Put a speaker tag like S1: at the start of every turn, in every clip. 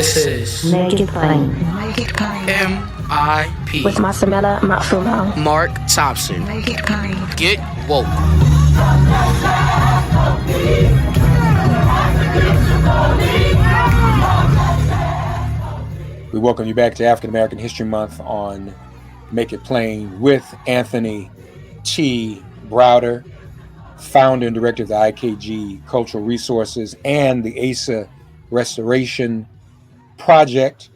S1: This is
S2: Make It Plain.
S1: Make It Plain. MIP.
S2: With Masamela Matfumo.
S1: Mark Thompson. Make It Plain. Get woke.
S3: We welcome you back to African American History Month on Make It Plain with Anthony T. Browder, founder and director of the IKG Cultural Resources and the ASA Restoration Project,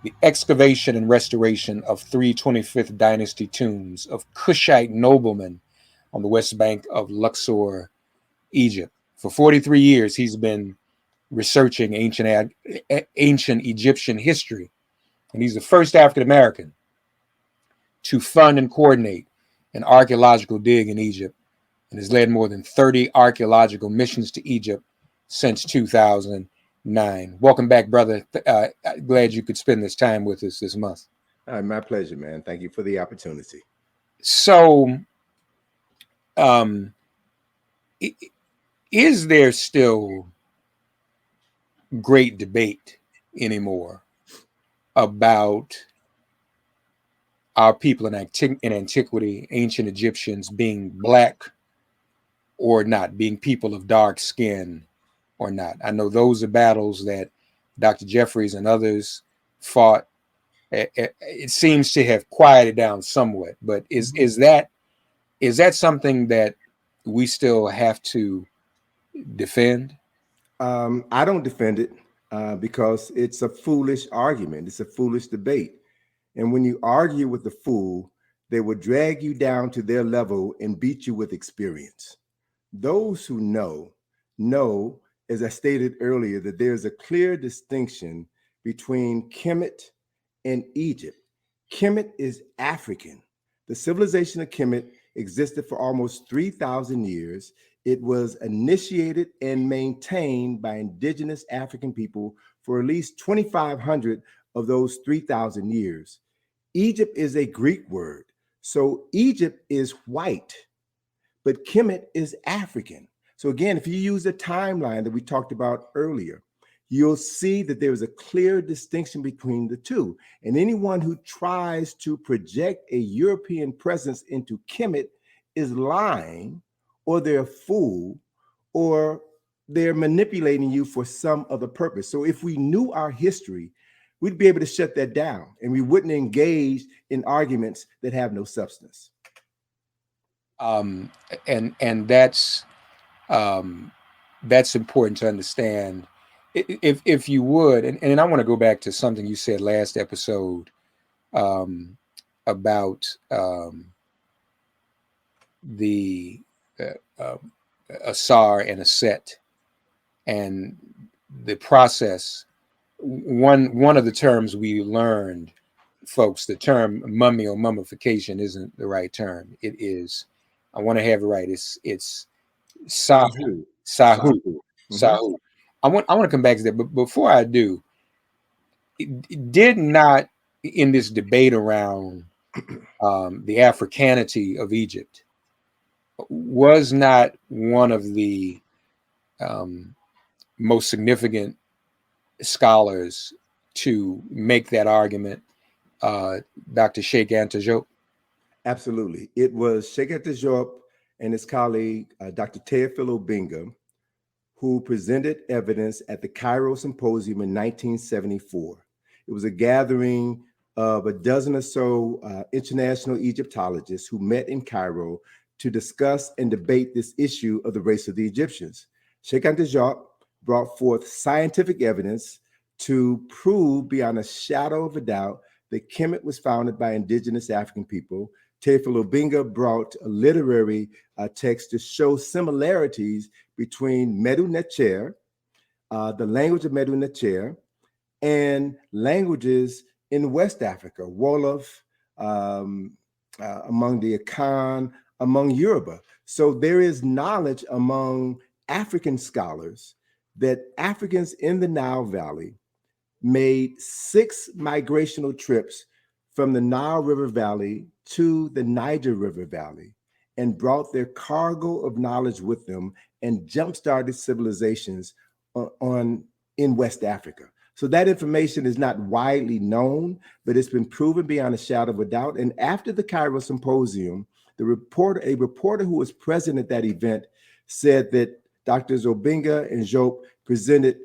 S3: the excavation and restoration of 325th dynasty tombs of Kushite noblemen on the west bank of Luxor, Egypt. For 43 years, he's been researching ancient Egyptian history, and he's the first African American to fund and coordinate an archaeological dig in Egypt, and has led more than 30 archaeological missions to Egypt since 2009. Welcome back, brother. Glad you could spend this time with us this month.
S4: My pleasure, man. Thank you for the opportunity.
S3: So, is there still great debate anymore about our people in antiquity, ancient Egyptians being black or not, being people of dark skin or not? I know those are battles that Dr. Jeffries and others fought. It seems to have quieted down somewhat, but is that something that we still have to defend?
S4: I don't defend it because it's a foolish argument. It's a foolish debate. And when you argue with the fool, they will drag you down to their level and beat you with experience. Those who know, as I stated earlier, that there's a clear distinction between Kemet and Egypt. Kemet is African. The civilization of Kemet existed for almost 3,000 years. It was initiated and maintained by indigenous African people for at least 2,500 of those 3,000 years. Egypt is a Greek word. So Egypt is white, but Kemet is African. So again, if you use the timeline that we talked about earlier, you'll see that there is a clear distinction between the two. And anyone who tries to project a European presence into Kemet is lying, or they're a fool, or they're manipulating you for some other purpose. So if we knew our history, we'd be able to shut that down, and we wouldn't engage in arguments that have no substance.
S3: And that's important to understand. If you would, and I want to go back to something you said last episode about the Asar and Aset and the process. One of the terms we learned, folks, the term mummy or mummification isn't the right term. It is, I want to have it right. It's Sahu. Sahu. I want to come back to that, but before I do, it did not, in this debate around the Africanity of Egypt, was not one of the most significant scholars to make that argument, Dr. Sheikh Anta Diop?
S4: Absolutely. It was Sheikh Anta Diop and his colleague, Dr. Teofilo Benga, who presented evidence at the Cairo Symposium in 1974. It was a gathering of a dozen or so international Egyptologists who met in Cairo to discuss and debate this issue of the race of the Egyptians. Sheikh Anta Diop brought forth scientific evidence to prove beyond a shadow of a doubt that Kemet was founded by indigenous African people. Teofilo Benga brought a literary text to show similarities between Medu Neter, the language of Medu Neter, and languages in West Africa, Wolof, among the Akan, among Yoruba. So there is knowledge among African scholars that Africans in the Nile Valley made 6 migrational trips from the Nile River Valley to the Niger River Valley and brought their cargo of knowledge with them and jump-started civilizations in West Africa. So that information is not widely known, but it's been proven beyond a shadow of a doubt. And after the Cairo Symposium, a reporter who was present at that event said that Drs. Obinga and Job presented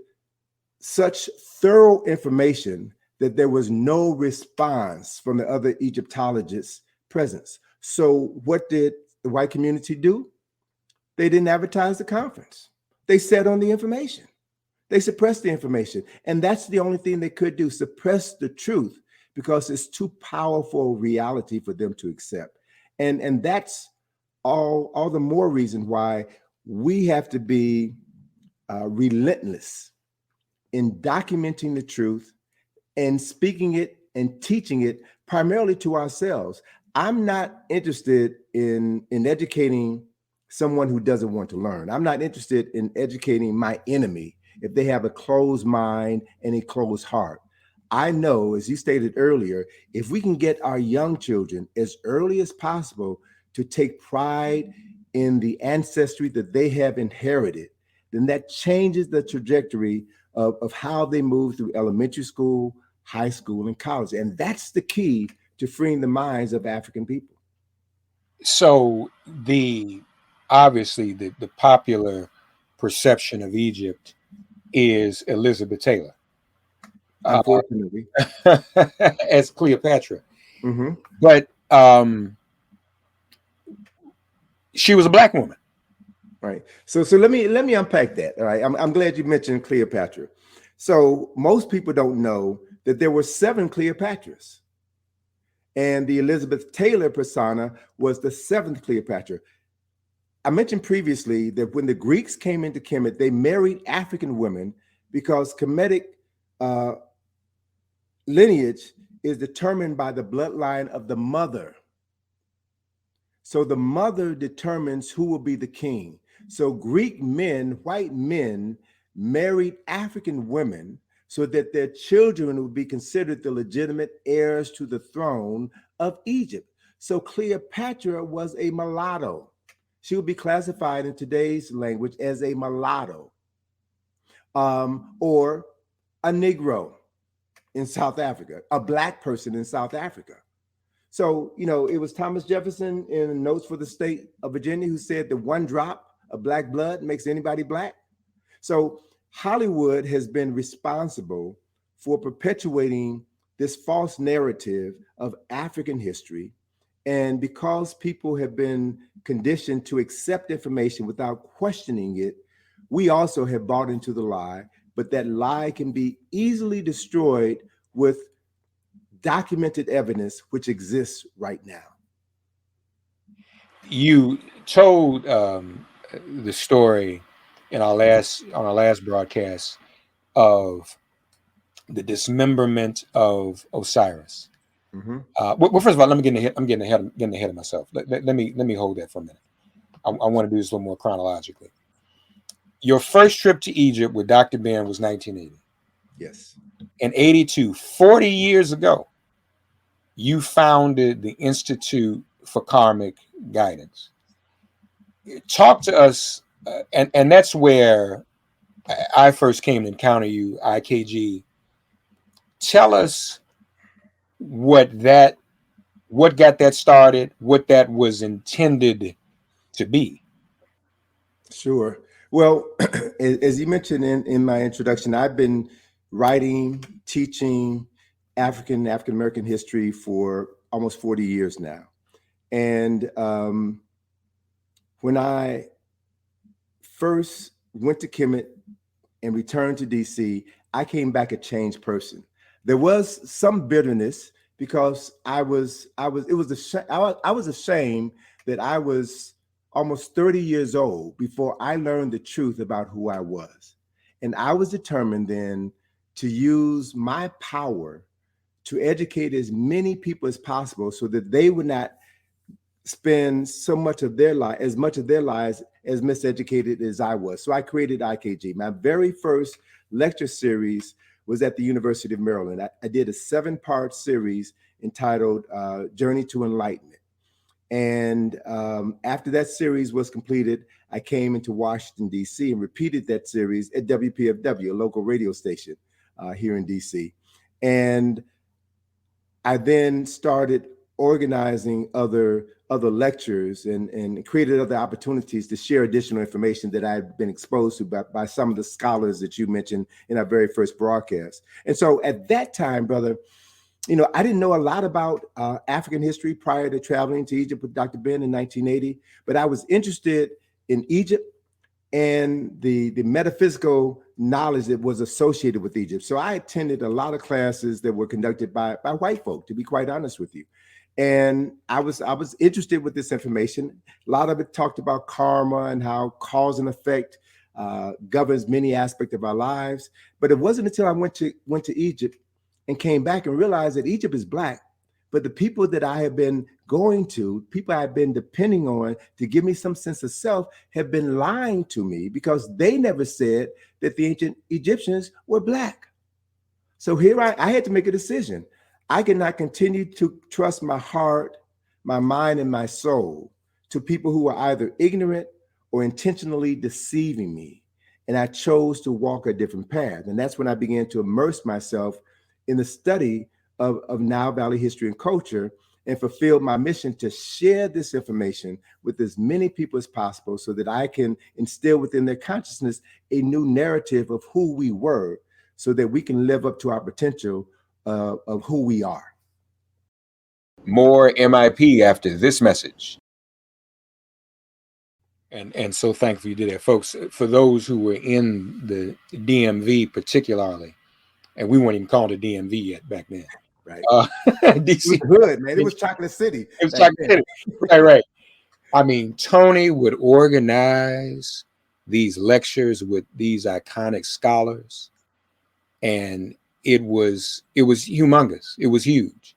S4: such thorough information that there was no response from the other Egyptologists present. So what did the white community do? They didn't advertise the conference. They sat on the information. They suppressed the information. And that's the only thing they could do, suppress the truth, because it's too powerful reality for them to accept. And that's all the more reason why we have to be relentless in documenting the truth and speaking it and teaching it primarily to ourselves. I'm not interested in educating someone who doesn't want to learn. I'm not interested in educating my enemy if they have a closed mind and a closed heart. I know, as you stated earlier, if we can get our young children as early as possible to take pride in the ancestry that they have inherited, then that changes the trajectory of how they move through elementary school, high school, and college. And that's the key to freeing the minds of African people.
S3: So obviously the popular perception of Egypt is Elizabeth Taylor.
S4: Unfortunately.
S3: As Cleopatra.
S4: Mm-hmm.
S3: But she was a Black woman.
S4: Right. So let me unpack that. All right. I'm glad you mentioned Cleopatra. So most people don't know that there were 7 Cleopatras. And the Elizabeth Taylor persona was the 7th Cleopatra. I mentioned previously that when the Greeks came into Kemet, they married African women because Kemetic lineage is determined by the bloodline of the mother. So the mother determines who will be the king. So Greek men, white men, married African women so that their children would be considered the legitimate heirs to the throne of Egypt. So Cleopatra was a mulatto. She would be classified in today's language as a mulatto or a Negro in South Africa, a Black person in South Africa. So, it was Thomas Jefferson in Notes for the State of Virginia who said that one drop of Black blood makes anybody Black. So Hollywood has been responsible for perpetuating this false narrative of African history. And because people have been conditioned to accept information without questioning it, we also have bought into the lie, but that lie can be easily destroyed with documented evidence which exists right now.
S3: You told the story on our last broadcast of the dismemberment of Osiris.
S4: Mm-hmm.
S3: Well, first of all, I'm getting ahead of myself. Let me hold that for a minute. I want to do this a little more chronologically. Your first trip to Egypt with Dr. Ben was 1980.
S4: Yes.
S3: In 82, 40 years ago, you founded the Institute for Karmic Guidance. Talk to us, and that's where I first came to encounter you, IKG. Tell us what got that started, what that was intended to be.
S4: Sure. Well, as you mentioned in my introduction, I've been writing, teaching African American history for almost 40 years now. And when I first went to Kemet and returned to DC, I came back a changed person. There was some bitterness because I was ashamed that I was almost 30 years old before I learned the truth about who I was. And I was determined then to use my power to educate as many people as possible so that they would not spend as much of their lives as miseducated as I was. So I created IKG. My very first lecture series was at the University of Maryland. I did a 7-part series entitled Journey to Enlightenment. And after that series was completed, I came into Washington, D.C. and repeated that series at WPFW, a local radio station. here in DC. And I then started organizing other lectures and created other opportunities to share additional information that I've been exposed to by some of the scholars that you mentioned in our very first broadcast. And so at that time, brother, I didn't know a lot about African history prior to traveling to Egypt with Dr. Ben in 1980, but I was interested in Egypt and the metaphysical knowledge that was associated with Egypt. So I attended a lot of classes that were conducted by white folk, to be quite honest with you. And I was interested with this information. A lot of it talked about karma and how cause and effect governs many aspects of our lives. But it wasn't until I went to Egypt and came back and realized that Egypt is Black. But the people that I have been going to, people I've been depending on to give me some sense of self, have been lying to me because they never said that the ancient Egyptians were Black. So here I had to make a decision. I cannot continue to trust my heart, my mind, and my soul to people who are either ignorant or intentionally deceiving me. And I chose to walk a different path. And that's when I began to immerse myself in the study of Nile Valley history and culture, and fulfilled my mission to share this information with as many people as possible so that I can instill within their consciousness a new narrative of who we were so that we can live up to our potential of who we are.
S3: More MIP after this message. And so thankful you did that, folks. For those who were in the DMV particularly, and we weren't even called a DMV yet back then.
S4: Right.
S3: DC
S4: it was hood, man. It was Chocolate City.
S3: It was Chocolate City. Right. I mean, Tony would organize these lectures with these iconic scholars, and it was humongous. It was huge.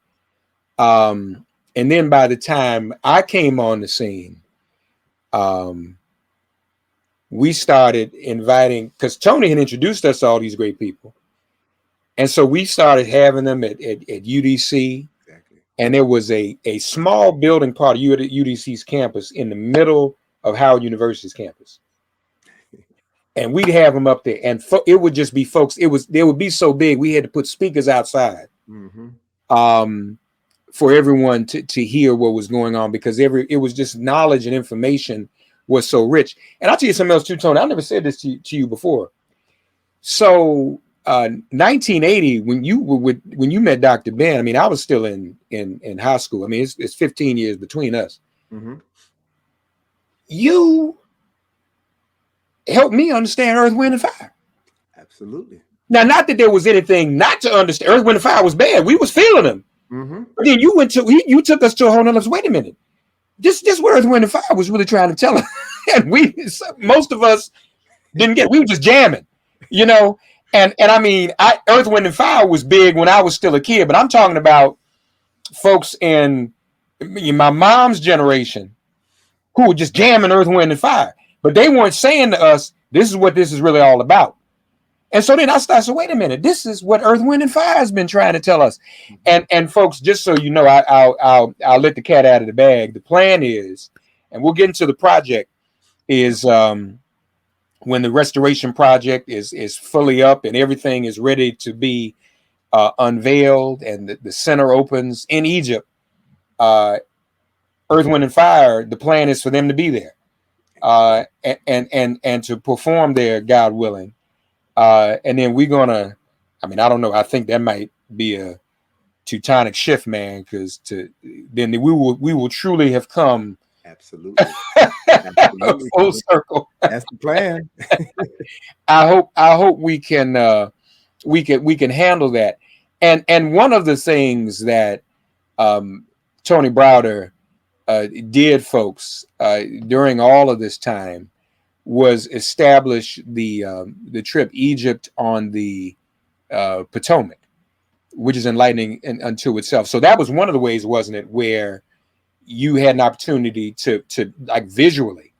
S3: And then by the time I came on the scene, we started inviting, because Tony had introduced us to all these great people. And so we started having them at UDC. Exactly. And there was a small building part of UDC's campus in the middle of Howard University's campus. And we'd have them up there. And it would just be folks, they would be so big, we had to put speakers outside for everyone to hear what was going on, because it was just knowledge and information was so rich. And I'll tell you something else too, Tony. I never said this to you before. So 1980, when you met Dr. Ben, I mean, I was still in high school. I mean, it's 15 years between us. Mm-hmm. You helped me understand Earth, Wind, and Fire.
S4: Absolutely.
S3: Now, not that there was anything not to understand. Earth, Wind, and Fire was bad. We was feeling them. Mm-hmm. But then you took us to a whole nother. Wait a minute. This what Earth, Wind, and Fire was really trying to tell us. And most of us didn't get. We were just jamming, And I mean, Earth, Wind, and Fire was big when I was still a kid, but I'm talking about folks in my mom's generation who were just jamming Earth, Wind, and Fire, but they weren't saying to us, "This is what this is really all about." And so then I started saying, "Wait a minute, this is what Earth, Wind, and Fire has been trying to tell us." And folks, just so you know, I'll let the cat out of the bag. The plan is, and we'll get into the project, is when the restoration project is fully up and everything is ready to be unveiled and the center opens in Egypt, Earth, Wind, and Fire, the plan is for them to be there and to perform there, God willing. And then we're gonna, I mean, I don't know. I think that might be a Teutonic shift, man, because then we will truly have come.
S4: Absolutely. Absolutely.
S3: Full circle.
S4: That's the plan.
S3: I hope we can handle that. And one of the things that Tony Browder did, folks, during all of this time was establish the trip Egypt on the Potomac, which is enlightening unto itself. So that was one of the ways, wasn't it, where you had an opportunity to like visually,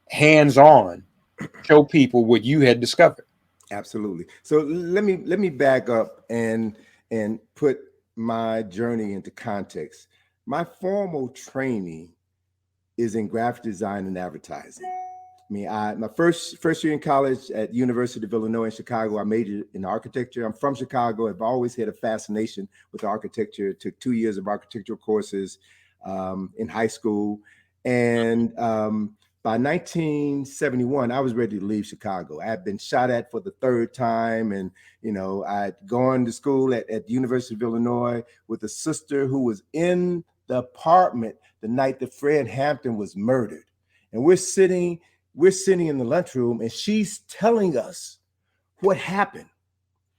S3: hands-on, show people what you had discovered.
S4: Absolutely. So let me back up and put my journey into context. My formal training is in graphic design and advertising. My first year in college at University of Illinois in Chicago, I majored in architecture. I'm from Chicago. I've always had a fascination with architecture. Took 2 years of architectural courses in high school, and by 1971, I was ready to leave Chicago. I had been shot at for the third time, and I'd gone to school at the University of Illinois with a sister who was in the apartment the night that Fred Hampton was murdered, and we're sitting in the lunchroom, and she's telling us what happened,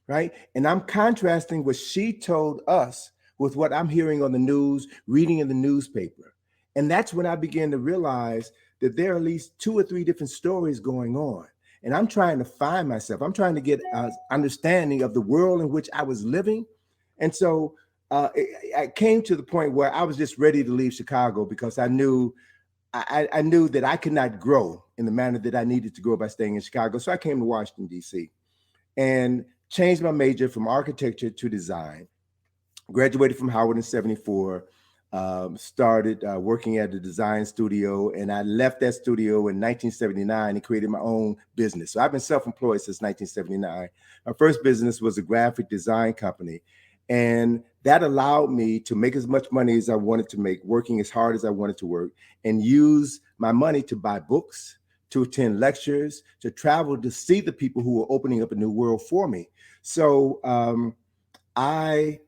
S4: right? And I'm contrasting what she told us with what I'm hearing on the news, reading in the newspaper. And that's when I began to realize that there are at least 2 or 3 different stories going on. And I'm trying to find myself. I'm trying to get an understanding of the world in which I was living. And so I came to the point where I was just ready to leave Chicago because I knew that I could not grow in the manner that I needed to grow by staying in Chicago. So I came to Washington, D.C. and changed my major from architecture to design. Graduated from Howard in 74, started working at the design studio, and I left that studio in 1979 and created my own business. So I've been self-employed since 1979. My first business was a graphic design company, and that allowed me to make as much money as I wanted to make, working as hard as I wanted to work, and use my money to buy books, to attend lectures, to travel to see the people who were opening up a new world for me. So I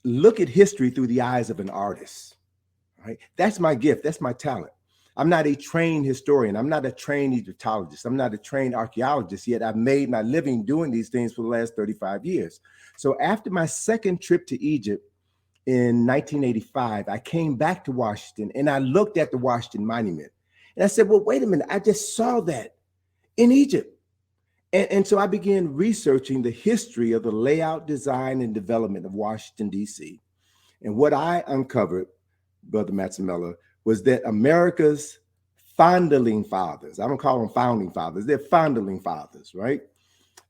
S4: look at history through the eyes of an artist, right? That's my gift. That's my talent. I'm not a trained historian. I'm not a trained Egyptologist. I'm not a trained archaeologist, yet I've made my living doing these things for the last 35 years. So after my second trip to Egypt in 1985, I came back to Washington and I looked at the Washington Monument. And I said, well, wait a minute, I just saw that in Egypt. And so I began researching the history of the layout, design, and development of Washington, D.C. And what I uncovered, Brother Mazzamella, was that America's founding fathers, I don't call them founding fathers, they're founding fathers, right?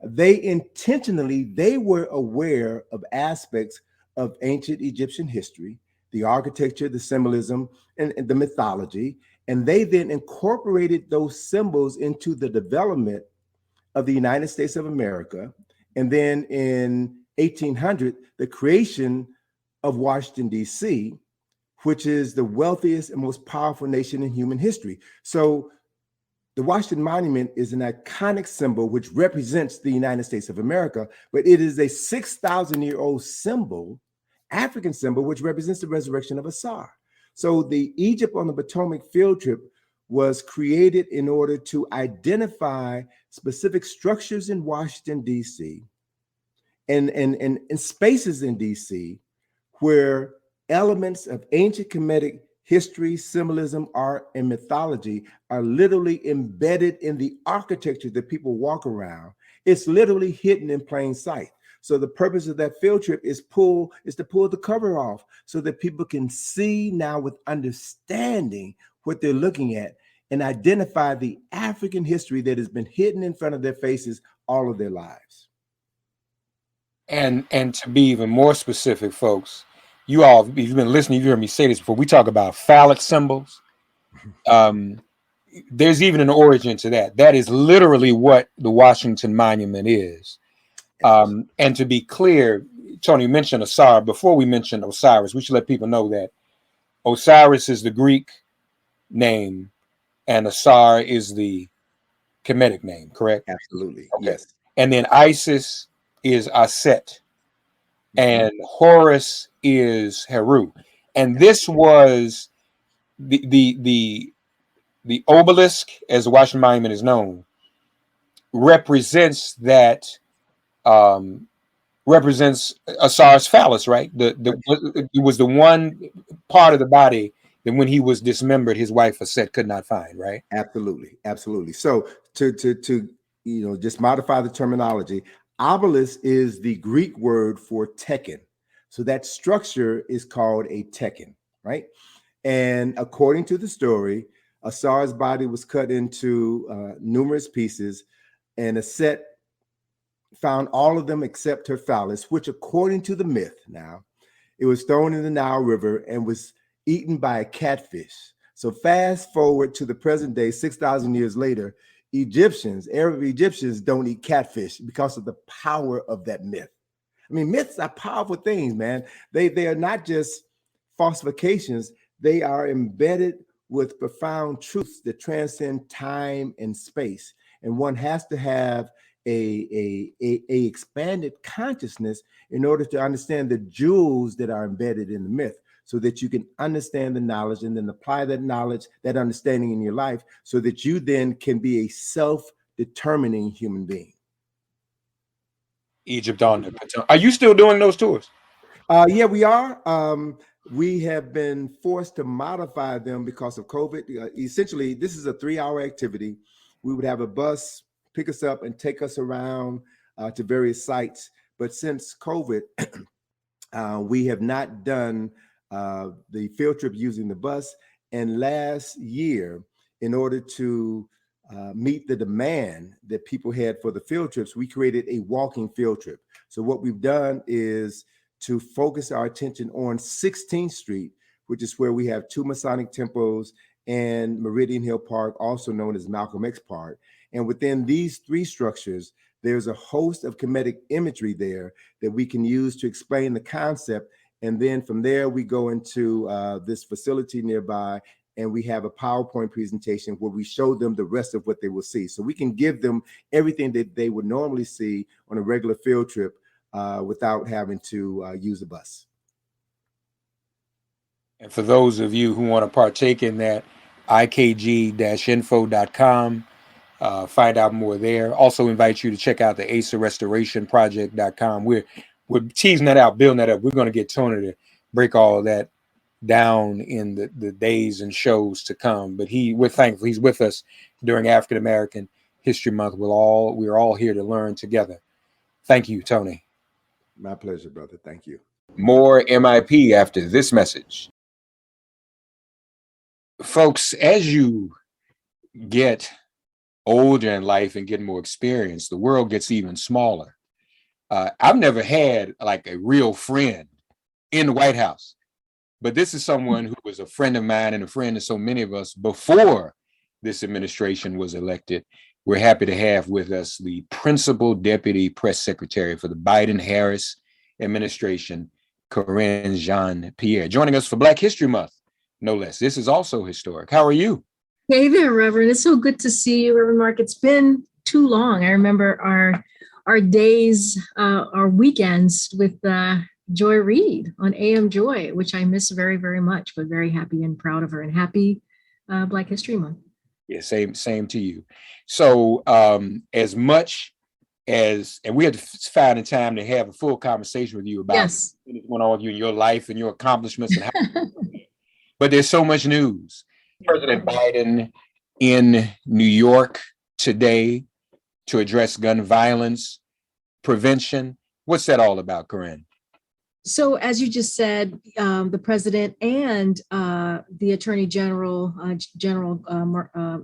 S4: They were aware of aspects of ancient Egyptian history, the architecture, the symbolism, and the mythology, and they then incorporated those symbols into the development of the United States of America. And then in 1800, the creation of Washington, D.C., which is the wealthiest and most powerful nation in human history. So the Washington Monument is an iconic symbol which represents the United States of America, but it is a 6,000-year-old symbol, African symbol, which represents the resurrection of Asar. So the Egypt on the Potomac field trip was created in order to identify specific structures in Washington, D.C. and spaces in D.C. where elements of ancient Kemetic history, symbolism, art, and mythology are literally embedded in the architecture that people walk around. It's literally hidden in plain sight. So the purpose of that field trip is to pull the cover off so that people can see now with understanding what they're looking at and identify the African history that has been hidden in front of their faces all of their lives.
S3: And to be even more specific, folks, you all, if you've been listening, you've heard me say this before. We talk about phallic symbols. There's even an origin to that. That is literally what the Washington Monument is. And to be clear, Tony mentioned Asar. Before we mention Osiris, we should let people know that Osiris is the Greek name and Asar is the Kemetic name, correct?
S4: Absolutely.
S3: Okay.
S4: Yes.
S3: And then Isis is Aset, and Horus is Heru. And this was the obelisk, as the Washington Monument is known, represents Asar's phallus, right? It was the one part of the body that when he was dismembered, his wife Aset could not find, right?
S4: Absolutely, absolutely. So to just modify the terminology, obelisk is the Greek word for tekken. So that structure is called a tekken, right? And according to the story, Asar's body was cut into numerous pieces, and Aset found all of them except her phallus, which according to the myth now, it was thrown in the Nile River and was eaten by a catfish. So fast forward to the present day, 6,000 years later, Arab Egyptians don't eat catfish because of the power of that myth. I mean, myths are powerful things, man. They are not just falsifications. They are embedded with profound truths that transcend time and space. And one has to have a expanded consciousness in order to understand the jewels that are embedded in the myth, so that you can understand the knowledge and then apply that knowledge, that understanding in your life, so that you then can be a self-determining human being.
S3: Egypt on the Potomac. Are you still doing those tours?
S4: Yeah, we are. We have been forced to modify them because of COVID. Essentially, this is a 3-hour activity. We would have a bus pick us up and take us around to various sites. But since COVID, we have not done the field trip using the bus. And last year, in order to meet the demand that people had for the field trips, we created a walking field trip. So what we've done is to focus our attention on 16th Street, which is where we have 2 Masonic temples and Meridian Hill Park, also known as Malcolm X Park. And within these 3 structures, there's a host of comedic imagery there that we can use to explain the concept. And then from there, we go into this facility nearby, and we have a PowerPoint presentation where we show them the rest of what they will see. So we can give them everything that they would normally see on a regular field trip without having to use a bus.
S3: And for those of you who want to partake in that, ikg-info.com, find out more there. Also invite you to check out the asarestorationproject.com. We're teasing that out, building that up. We're going to get Tony to break all of that down in the days and shows to come. But we're thankful he's with us during African American History Month. We're all here to learn together. Thank you, Tony.
S4: My pleasure, brother. Thank you.
S3: More MIP after this message. Folks, as you get older in life and get more experience, the world gets even smaller. I've never had like a real friend in the White House, but this is someone who was a friend of mine and a friend of so many of us before this administration was elected. We're happy to have with us the Principal Deputy Press Secretary for the Biden-Harris administration, Karine Jean-Pierre, joining us for Black History Month, no less. This is also historic. How are you?
S5: Hey there, Reverend. It's so good to see you, Reverend Mark. It's been too long. I remember our days, our weekends with Joy Reid on AM Joy, which I miss very, very much, but very happy and proud of her, and happy Black History Month. Yeah,
S3: same to you. So as much as, and we had to find a time to have a full conversation with you about what's going on with you in your life and your accomplishments, and how, but there's so much news. President Biden in New York today to address gun violence prevention. What's that all about, Karine?
S5: So as you just said, the president and the Attorney General,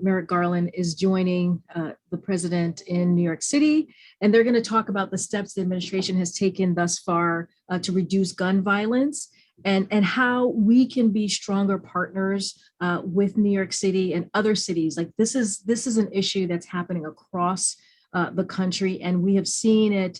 S5: Merrick Garland, is joining the president in New York City, and they're going to talk about the steps the administration has taken thus far to reduce gun violence, and how we can be stronger partners with New York City and other cities. Like this is an issue that's happening across the country, and we have seen it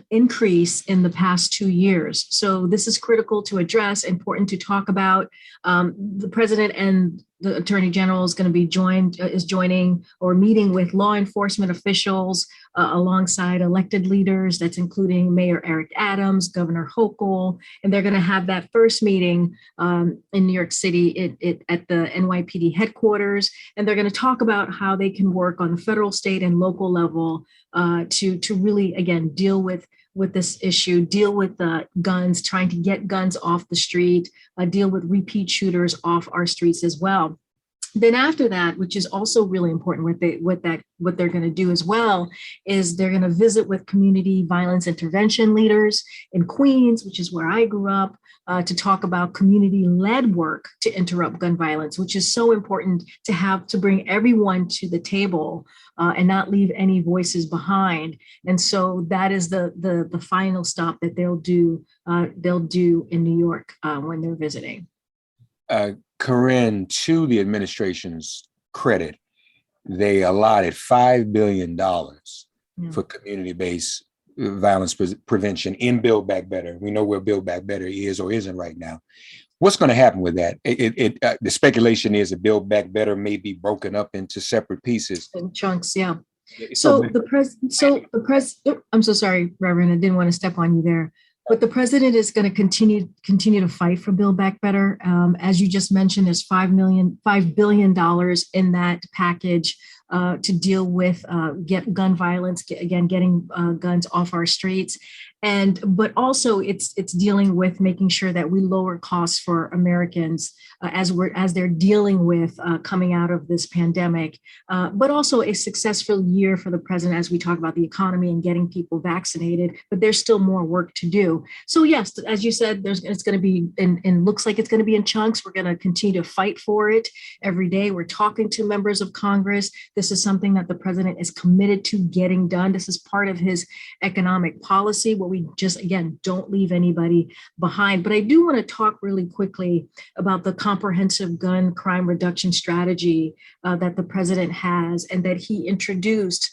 S5: increase in the past 2 years. So this is critical to address, important to talk about. The president and the attorney general is going to be joining or meeting with law enforcement officials alongside elected leaders. That's including Mayor Eric Adams, Governor Hochul, and they're going to have that first meeting in New York City at the NYPD headquarters. And they're going to talk about how they can work on the federal, state, and local level to really, again, deal with this issue, deal with guns, trying to get guns off the street, deal with repeat shooters off our streets as well. Then after that, which is also really important, what they're going to do as well is they're going to visit with community violence intervention leaders in Queens, which is where I grew up, to talk about community-led work to interrupt gun violence, which is so important to bring everyone to the table and not leave any voices behind. And so that is the final stop that they'll do in New York when they're visiting.
S3: Karine, to the administration's credit, they allotted $5 billion for community-based violence prevention in Build Back Better. We know where Build Back Better is or isn't right now. What's going to happen with that? The speculation is that Build Back Better may be broken up into separate pieces.
S5: In chunks, yeah. I'm so sorry, Reverend, I didn't want to step on you there. But the president is going to continue to fight for Build Back Better. As you just mentioned, there's $5 billion in that package to deal with gun violence, getting guns off our streets. But also it's dealing with making sure that we lower costs for Americans as they're dealing with coming out of this pandemic, but also a successful year for the president as we talk about the economy and getting people vaccinated. But there's still more work to do. So yes, as you said, it's going to be and looks like it's going to be in chunks. We're going to continue to fight for it every day. We're talking to members of Congress. This is something that the president is committed to getting done. This is part of his economic policy. We just, again, don't leave anybody behind. But I do want to talk really quickly about the comprehensive gun crime reduction strategy that the president has and that he introduced,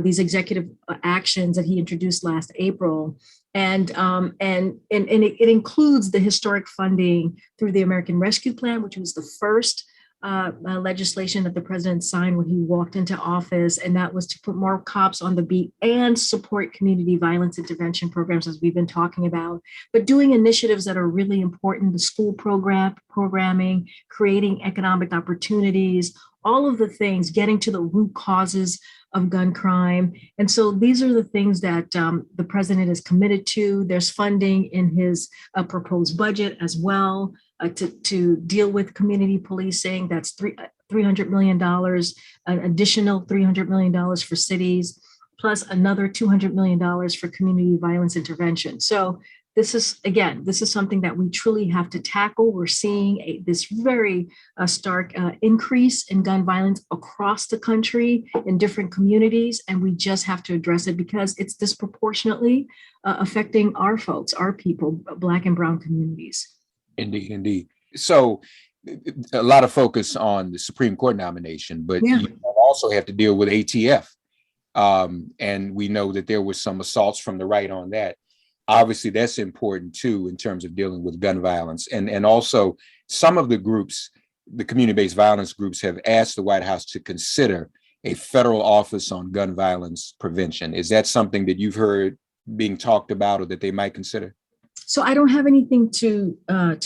S5: these executive actions that he introduced last April. And it includes the historic funding through the American Rescue Plan, which was the first legislation that the president signed when he walked into office, and that was to put more cops on the beat and support community violence intervention programs, as we've been talking about, but doing initiatives that are really important, the school programming, creating economic opportunities, all of the things, getting to the root causes of gun crime. And so these are the things that the president is committed to. There's funding in his proposed budget as well to deal with community policing. That's $300 million, an additional $300 million for cities, plus another $200 million for community violence intervention. So this is something that we truly have to tackle. We're seeing this very stark increase in gun violence across the country in different communities, and we just have to address it because it's disproportionately affecting our folks, our people, Black and Brown communities.
S3: Indeed. So a lot of focus on the Supreme Court nomination, but you also have to deal with ATF. And we know that there were some assaults from the right on that. Obviously, that's important too in terms of dealing with gun violence. And also some of the groups, the community-based violence groups, have asked the White House to consider a federal office on gun violence prevention. Is that something that you've heard being talked about or that they might consider?
S5: So I don't have anything to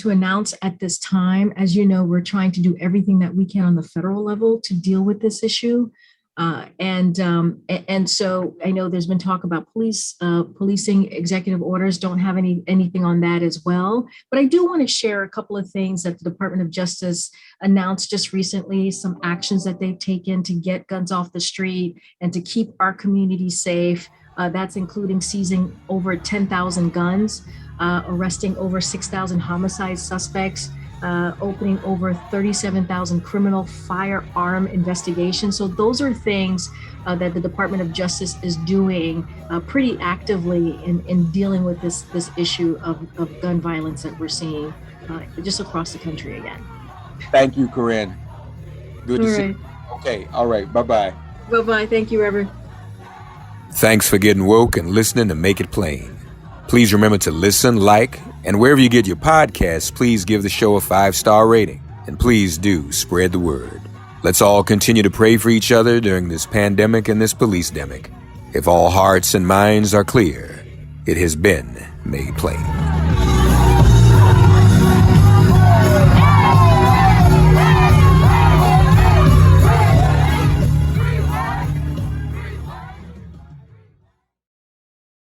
S5: announce at this time. As you know, we're trying to do everything that we can on the federal level to deal with this issue. And so I know there's been talk about policing executive orders. Don't have anything on that as well. But I do want to share a couple of things that the Department of Justice announced just recently, some actions that they've taken to get guns off the street and to keep our community safe. That's including seizing over 10,000 guns, arresting over 6,000 homicide suspects, opening over 37,000 criminal firearm investigations. So those are things that the Department of Justice is doing pretty actively in dealing with this issue of gun violence that we're seeing just across the country again.
S3: Thank you, Karine. Good to see you. Okay. All right. Bye-bye.
S5: Bye-bye. Thank you, Reverend.
S3: Thanks for getting woke and listening to Make It Plain. Please remember to listen, like, and wherever you get your podcasts, please give the show a 5-star rating. And please do spread the word. Let's all continue to pray for each other during this pandemic and this police-demic. If all hearts and minds are clear, it has been made plain.